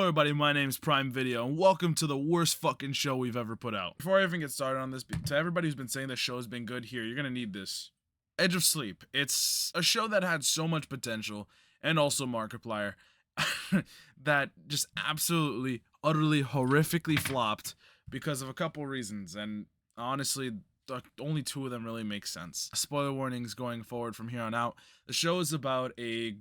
everybody, my name's Prime Video, and welcome to the worst fucking show we've ever put out. Before I even get started on this, to everybody who's been saying this show has been good here, you're gonna need this. Edge of Sleep. It's a show that had so much potential, and also Markiplier, that just absolutely, utterly, horrifically flopped because of a couple reasons, and honestly, only two of them really make sense. Spoiler warnings going forward from here on out. The show is about a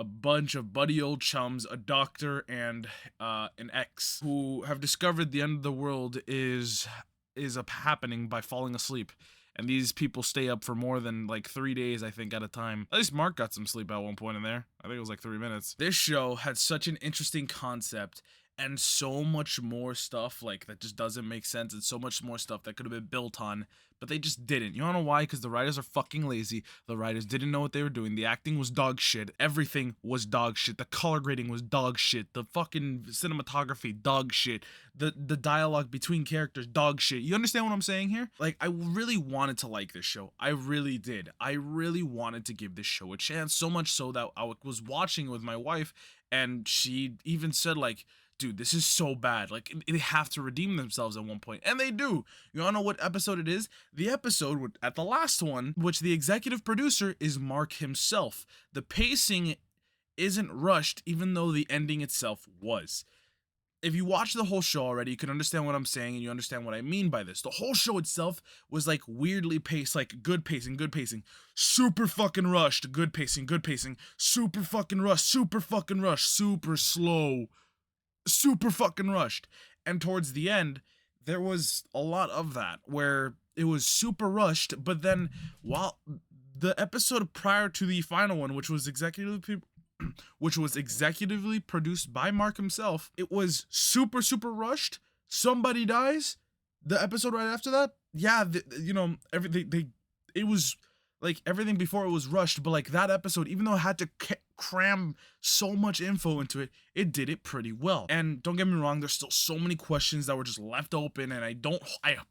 bunch of buddy old chums, a doctor and an ex, who have discovered the end of the world is happening by falling asleep. And these people stay up for more than like 3 days, I think, at a time. At least Mark got some sleep at one point in there. I think it was like 3 minutes. This show had such an interesting concept and so much more stuff like that just doesn't make sense, and so much more stuff that could have been built on, but they just didn't. You wanna know why? Because the writers are fucking lazy. The writers didn't know what they were doing. The acting was dog shit. Everything was dog shit. The color grading was dog shit. The fucking cinematography, dog shit. The dialogue between characters, dog shit. You understand what I'm saying here? Like, I really wanted to like this show. I really did. I really wanted to give this show a chance, so much so that I was watching it with my wife, and she even said, like, dude, this is so bad. Like, they have to redeem themselves at one point. And they do. You wanna know what episode it is? The episode at the last one, which the executive producer is Mark himself. The pacing isn't rushed, even though the ending itself was. If you watch the whole show already, you can understand what I'm saying, and you understand what I mean by this. The whole show itself was like weirdly paced, like good pacing, super fucking rushed, good pacing, super fucking rushed, super slow, super fucking rushed. And towards the end, there was a lot of that where it was super rushed, but then while the episode prior to the final one, which was executively produced by Mark himself, it was super rushed. Somebody dies. The episode right after that, yeah, it was like everything before it was rushed, but like that episode, even though it had to cram so much info into it, it did it pretty well. And don't get me wrong, there's still so many questions that were just left open, and I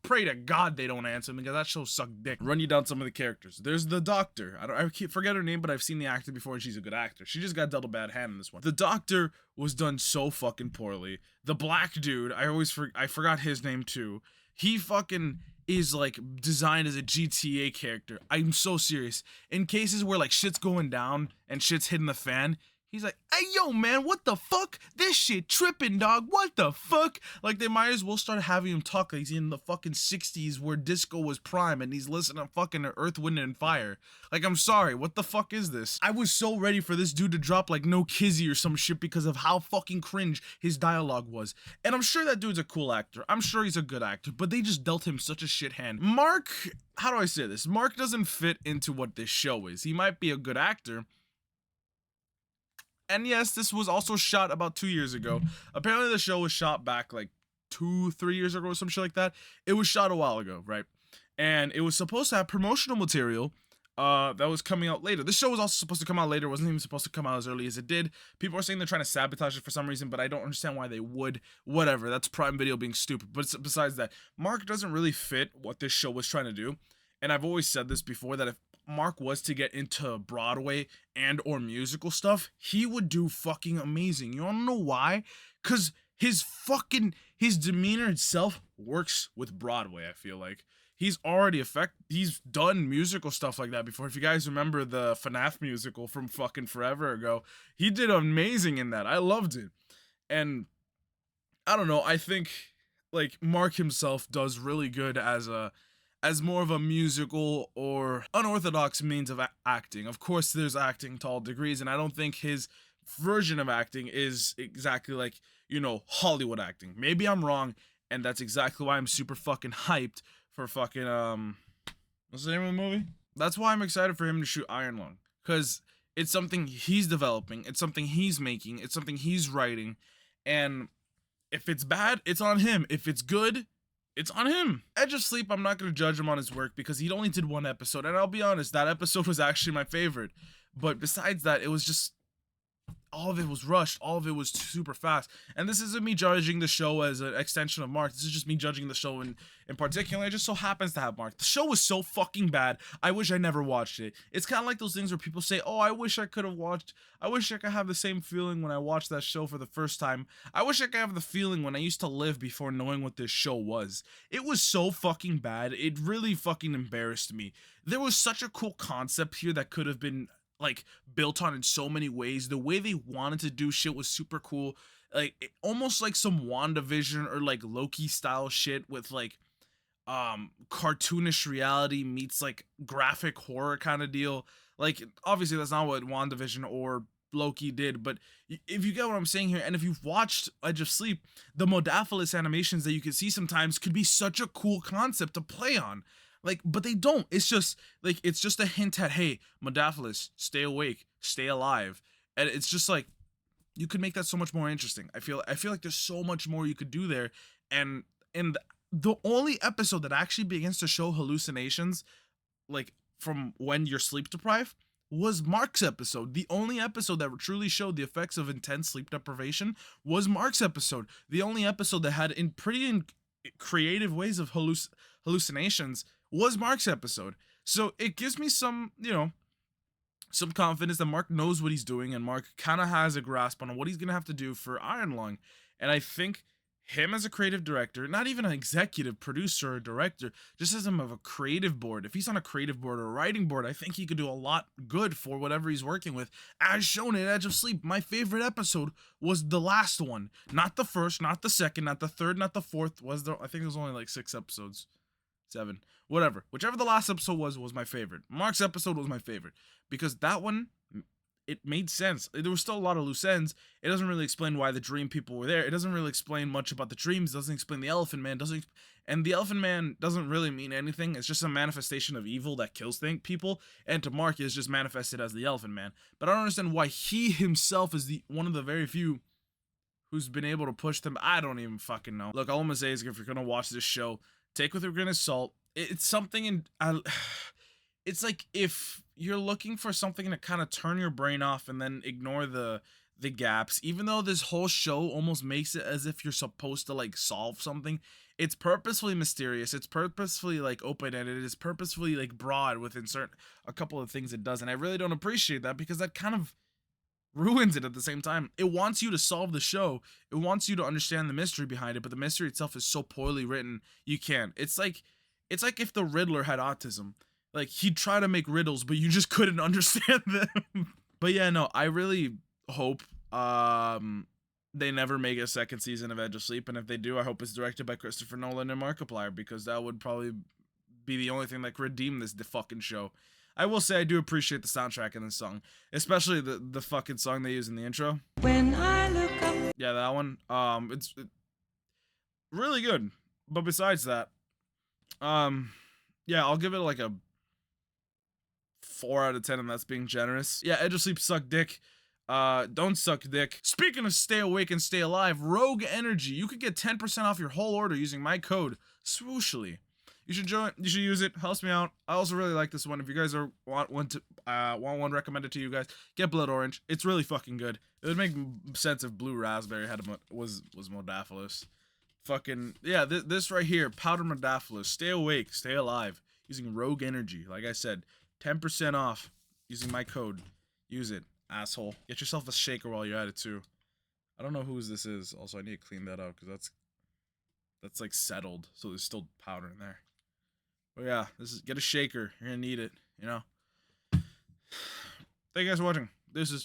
pray to God they don't answer them, because that show sucked dick. Run you down some of the characters. There's the doctor. I forget her name, but I've seen the actor before, and she's a good actor. She just got dealt a bad hand in this one. The doctor was done so fucking poorly. The black dude, I forgot his name too. He fucking is like designed as a GTA character. I'm so serious. In cases where like shit's going down and shit's hitting the fan, he's like, hey yo man, what the fuck? This shit tripping, dog. What the fuck? Like, they might as well start having him talk like he's in the fucking 60s where disco was prime and he's listening to fucking Earth, Wind and Fire. Like, I'm sorry, what the fuck is this? I was so ready for this dude to drop like No Kizzy or some shit because of how fucking cringe his dialogue was. And I'm sure that dude's a cool actor. I'm sure he's a good actor, but they just dealt him such a shit hand. Mark, how do I say this? Mark doesn't fit into what this show is. He might be a good actor. And yes, this was also shot about 2 years ago. Apparently the show was shot back like 2-3 years ago or some shit like that. It was shot a while ago, right? And it was supposed to have promotional material that was coming out later. This show was also supposed to come out later. It wasn't even supposed to come out as early as it did. People are saying they're trying to sabotage it for some reason, but I don't understand why they would. Whatever, that's Prime Video being stupid. But besides that, Mark doesn't really fit what this show was trying to do. And I've always said this before, that if Mark was to get into Broadway and or musical stuff, he would do fucking amazing. You wanna know why? Cause his demeanor itself works with Broadway, I feel like. He's done musical stuff like that before. If you guys remember the FNAF musical from fucking forever ago, he did amazing in that. I loved it. And I don't know, I think like Mark himself does really good as more of a musical or unorthodox means of acting. Of course, there's acting to all degrees, and I don't think his version of acting is exactly like, you know, Hollywood acting. Maybe I'm wrong, and that's exactly why I'm super fucking hyped for fucking, what's the name of the movie? That's why I'm excited for him to shoot Iron Lung, because it's something he's developing, it's something he's making, it's something he's writing, and if it's bad, it's on him. If it's good, it's on him. Edge of Sleep, I'm not going to judge him on his work because he only did one episode. And I'll be honest, that episode was actually my favorite. But besides that, it was just all of it was rushed. All of it was super fast. And this isn't me judging the show as an extension of Mark. This is just me judging the show in particular. It just so happens to have Mark. The show was so fucking bad. I wish I never watched it. It's kind of like those things where people say, oh, I wish I could have watched. I wish I could have the same feeling when I watched that show for the first time. I wish I could have the feeling when I used to live before knowing what this show was. It was so fucking bad. It really fucking embarrassed me. There was such a cool concept here that could have been like built on in so many ways. The way they wanted to do shit was super cool. Like almost like some WandaVision or like Loki style shit with like cartoonish reality meets like graphic horror kind of deal. Like obviously that's not what WandaVision or Loki did, but if you get what I'm saying here, and if you've watched Edge of Sleep, the Modaphilus animations that you can see sometimes could be such a cool concept to play on. Like, but they don't. It's just like it's just a hint at, hey, Modaphilus, stay awake, stay alive, and it's just like you could make that so much more interesting. I feel like there's so much more you could do there, and the only episode that actually begins to show hallucinations, like from when you're sleep deprived, was Mark's episode. The only episode that truly showed the effects of intense sleep deprivation was Mark's episode. The only episode that had in pretty creative ways of hallucinations was Mark's episode. So it gives me some, some confidence that Mark knows what he's doing, and Mark kind of has a grasp on what he's going to have to do for Iron Lung. And I think him as a creative director, not even an executive producer or director, just as him of a creative board. If he's on a creative board or a writing board, I think he could do a lot good for whatever he's working with. As shown in Edge of Sleep, my favorite episode was the last one. Not the first, not the second, not the third, not the fourth. I think it was only like 6 episodes. 7. Whatever. Whichever the last episode was my favorite. Mark's episode was my favorite. Because that one, it made sense. There was still a lot of loose ends. It doesn't really explain why the dream people were there. It doesn't really explain much about the dreams. It doesn't explain the Elephant Man. And the Elephant Man doesn't really mean anything. It's just a manifestation of evil that kills people. And to Mark, it's just manifested as the Elephant Man. But I don't understand why he himself is one of the very few who's been able to push them. I don't even fucking know. Look, all I'm gonna say is if you're gonna watch this show, take with a grain of salt. It's something it's like if you're looking for something to kind of turn your brain off and then ignore the gaps, even though this whole show almost makes it as if you're supposed to like solve something. It's purposefully mysterious. It's purposefully like open-ended. It's purposefully like broad with a couple of things it does. And I really don't appreciate that because that kind of ruins it at the same time. It wants you to solve the show. It wants you to understand the mystery behind it, but the mystery itself is so poorly written, you can't. It's like if the Riddler had autism. Like, he'd try to make riddles, but you just couldn't understand them. But yeah, no, I really hope they never make a second season of Edge of Sleep, and if they do, I hope it's directed by Christopher Nolan and Markiplier, because that would probably be the only thing that could redeem the fucking show. I will say I do appreciate the soundtrack in this song, especially the fucking song they use in the intro. When I look up. Yeah, that one. It's really good. But besides that, yeah, I'll give it like a 4 out of 10, and that's being generous. Yeah, Edge of Sleep suck dick. Don't suck dick. Speaking of stay awake and stay alive, Rogue Energy. You could get 10% off your whole order using my code Swooshly. You should join. You should use it. Helps me out. I also really like this one. If you guys want one recommended to you guys, get Blood Orange. It's really fucking good. It would make sense if Blue Raspberry was Modaphilus. Fucking yeah. This right here, Powder Modaphilus. Stay awake, stay alive using Rogue Energy. Like I said, 10% off using my code. Use it, asshole. Get yourself a shaker while you're at it too. I don't know whose this is. Also, I need to clean that up because that's like settled, so there's still powder in there. But yeah, get a shaker. You're gonna need it, you know. Thank you guys for watching. This is